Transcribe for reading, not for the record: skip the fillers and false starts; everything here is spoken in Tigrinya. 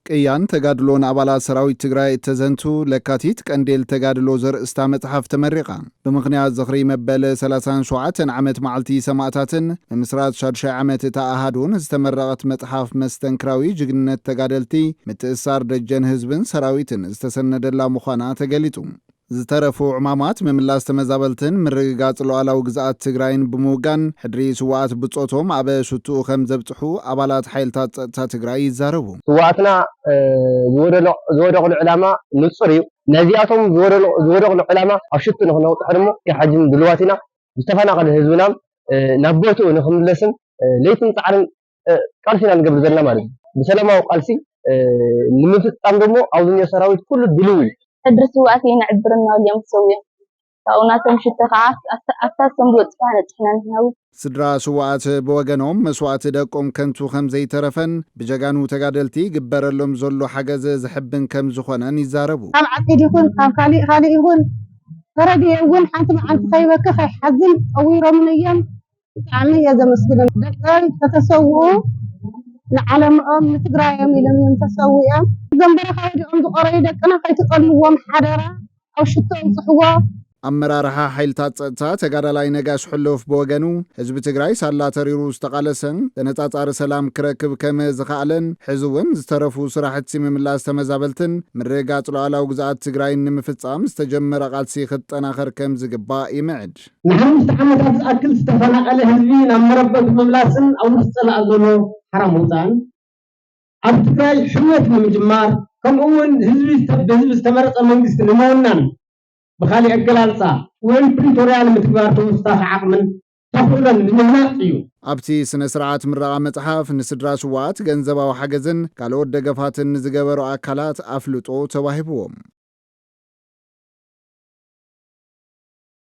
ቅያን ተጋድሎን አባላት ሰራዊት ትግራይ ተዘንቱ ለካቲት ቀንዴል ተጋድሎ ዘርእስታ መጽሐፍ ተመሪቃ በምክንያት ዝኽሪ መበለ 37 ዓመት መዓልቲ ሰማዕታትን በምስራት 6 ዓመት ተኣሃዱን ዝተመረቀት መጽሐፍ መስተንክራዊ ጅግንነት ተጋደልቲ ምትእሳር ደጀን ህዝብን ሰራዊትን ዝተሰነደላ ምዃና ተገሊጡ ዝተረፉ ዕማማት መምላስ ተመዛበልትን ምርግጋጽ ሉዓላዊ ግዛኣት ትግራይን ብምውጋን ሕድሪ ስዋኣት ብጾቶም ኣበ ሽቱኡ ከም ዘብጽሑ ኣባላት ሓይልታት ጸጥታ ትግራይ ይዛረቡ ስዋኣትና ዝወደቕሉ ዕላማ ንጹር እዩ ነዚኣቶም ዝወደቕሉ ዕላማ ኣብ ሽቱ ንኽነውጽሑ ድሞ የሓጅም ድልዋት ኢና ዝተፈናቐለ ህዝብና ናብ ቦትኡ ንኽምለስን ለይትን ጻዕርን ቃልሲና ንገብር ዘለና ማለት እዩ ብሰላማዊ ቃልሲ ንምፍጻም ድሞ ኣብዝኛ ሰራዊት ኩሉ ድልው እዩ حدرس وقتي نعبرنا اليوم سويا فأوناتهم شتخاف أساسهم بوتفان تحنان هاو سدرا سوات بوغنوم مسوات دقوم كنتو خمزي ترفن بجاقانو تقادلتي قبر اللهم زلو حقز زحبن كم زخوانا نزاربو هم عقيد يكون هم خالي يكون فردي يقول حانتم عن خيبك خي حزن أويرو من أيام تعمل يا زمسكنا دقال تتسووا نعلم نتقرأ يوم تسويا زنبرا خايد عند قريدك أنا خايت قلبهم حرارة أو شتون صحوا أمرارها حيلتات ጸጥታ ተጋዳላይ ነጋሽ ሕሉፍ በወገኑ ህዝቢ ትግራይ ሳላ ተሪሩ ዝተቃለሰን ተነጻጻሪ ሰላም ክረክብ ከም ዝኻኣለን ሕዝውን ዝተረፉ ስራሕቲ ምምላስ ተመዛበልትን ምርግጋጽ ሉዓላዊ ግዛኣት ትግራይ ንምፍጻም ዝተጀመረ ቃልሲ ክጠናኸር ከም ዝግባእ ይምዕድ ንሓሙሽተ ዓመታት ዝኣክል ዝተፈናቐለ ህዝቢ ናብ መረበቱ ምምላስን ኣብ ውሽጢ ጸላእ ዘሎ حرام وطن ኣብ ትግራይ ሕመት ንምጅማር ከምኡውን ህዝቢ ዝተመረጸ መንግስቲ ንምውናን ብኻሊእ ኣገላልጻ ወይ ፕሪቶሪያ ንምትግባር ተወሳኺ ዓቕምን ተኽእሎን ንምህናጽ እዩ ኣብቲ ስነ ስርዓት ምረቓ መጽሓፍ ንስድራ ስዋኣት ገንዘባዊ ሓገዝን ካልኦት ደገፋትን ዝገበሩ ኣካላት ኣፍልጦ ተዋሂብዎም